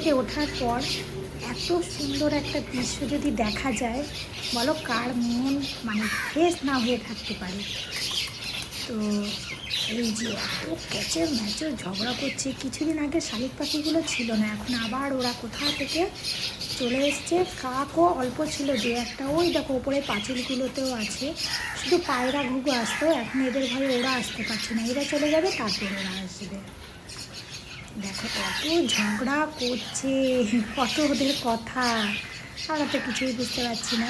থেকে ওঠার পর এত সুন্দর একটা দৃশ্য যদি দেখা যায়, বলো কার মন মানে ফ্রেশ না হয়ে থাকতে পারে। তো এই যে এত ক্যাচের ম্যাচের ঝগড়া করছে, কিছুদিন আগে শালিক পাখিগুলো ছিল না, এখন আবার ওরা কোথা থেকে চলে এসছে। কাকও অল্প ছিল, দু একটা, ওই দেখো ওপরে পাঁচিলগুলোতেও আছে। শুধু পায়রা ঘুঘু আসতো, এখন এদের ভয়ে ওরা আসতে পারছে না, এরা চলে যাবে তারপর ওরা আসবে। দেখো কত ঝগড়া করছে, কত ওদের কথা, আমরা তো কিছুই বুঝতে পারছি না।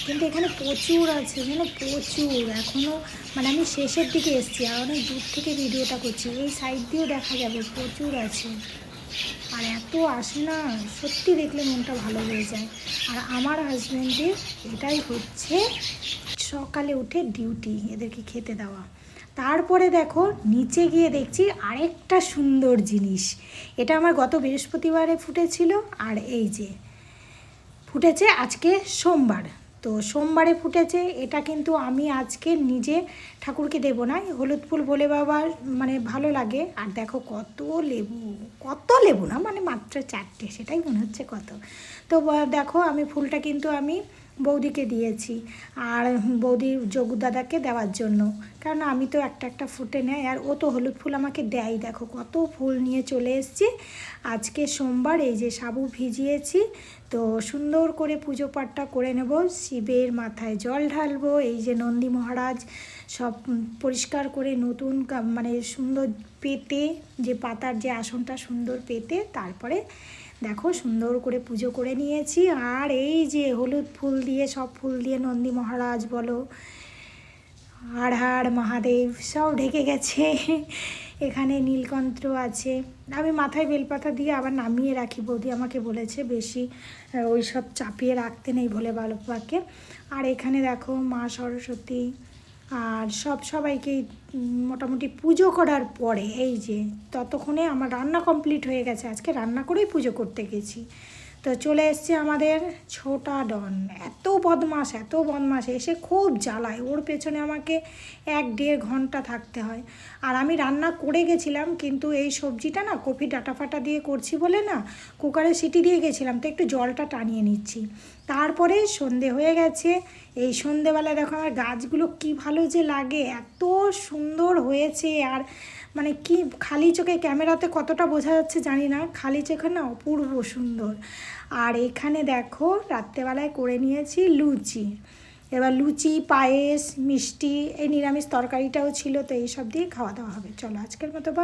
কিন্তু এখানে প্রচুর আছে, মানে প্রচুর। এখনও মানে আমি শেষের দিকে এসেছি, আর অনেক দূর থেকে ভিডিওটা করছি, এই সাইড দিয়েও দেখা যাবে প্রচুর আছে। আর এত আসে না, সত্যি দেখলে মনটা ভালো হয়ে যায়। আর আমার হাজব্যান্ডের এটাই হচ্ছে সকালে উঠে ডিউটি, এদেরকে খেতে দেওয়া। তারপরে দেখো নিচে গিয়ে দেখছি আরেকটা সুন্দর জিনিস। এটা আমার গত বৃহস্পতিবারে ফুটেছিল, আর এই যে ফুটেছে আজকে সোমবার। তো সোমবারে ফুটেছে এটা, কিন্তু আমি আজকে নিজে ঠাকুরকে দেবো না, হলুদ ফুল বলে বাবার মানে ভালো লাগে। আর দেখো কত লেবু, কত লেবু না মানে মাত্র 4টে, সেটাই মনে হচ্ছে কত। তো দেখো আমি ফুলটা কিন্তু আমি বৌদিকে দিয়েছি, আর বৌদির যোগুদাদাকে দেওয়ার জন্য, কারণ আমি তো একটা একটা ফুটে নেয়, আর ও তো হলুদ ফুল আমাকে দেয়। দেখো কত ফুল নিয়ে চলে এসেছি। আজকে সোমবার, এই যে সাবু ভিজিয়েছি, তো সুন্দর করে পুজো পাঠটা করে নেব, শিবের মাথায় জল ঢালবো। এই যে নন্দী মহারাজ সব পরিষ্কার করে নতুন মানে সুন্দর পেতে, যে পাতার যে আসনটা সুন্দর পেতে, তারপরে দেখো সুন্দর করে পুজো করে নিয়েছি। আর এই যে হলুদ ফুল দিয়ে, সব ফুল দিয়ে নন্দী মহারাজ বলো, হাড় হাড় মহাদেব সব ঢেকে গেছে। এখানে নীলকণ্ঠ আছে, আমি মাথায় বেলপাতা দিয়ে আবার নামিয়ে রাখি, বৌদি আমাকে বলেছে বেশি ওই সব চাপিয়ে রাখতে নেই ভোলে বাবাকে। আর এখানে দেখো মা সরস্বতী আর সবাইকে মোটামুটি পুজো করার পরে, এই যে ততক্ষণে আমার রান্না কমপ্লিট হয়ে গেছে, আজকে রান্না করেই পুজো করতে গেছি। তো চলে এসছে আমাদের ছোটা ডন, এত বদমাস এত বদমাস, এসে খুব জ্বালায়, ওর পেছনে আমাকে 1-1.5 ঘন্টা থাকতে হয়। আর আমি রান্না করে গেছিলাম, কিন্তু এই সবজিটা না কপি ডাটা ফাটা দিয়ে করছি বলে না, কুকারে সিটি দিয়ে গেছিলাম, তো একটু জলটা টানিয়ে নিচ্ছি। তারপরে সন্ধে হয়ে গেছে, এই সন্ধেবেলায় দেখো আমার গাছগুলো কি ভালো যে লাগে, এত সুন্দর হয়েছে। আর মানে কি খালি চোখে, ক্যামেরাতে কতটা বোঝা যাচ্ছে জানি না, খালি চোখে না অপূর্ব সুন্দর। আর এখানে দেখো রাত্রেবেলায় করে নিয়েছি লুচি, এবার লুচি, পায়েস, মিষ্টি, এই নিরামিষ তরকারিটাও ছিল, তো এইসব দিয়ে খাওয়া দাওয়া হবে। চলো আজকের মতো বা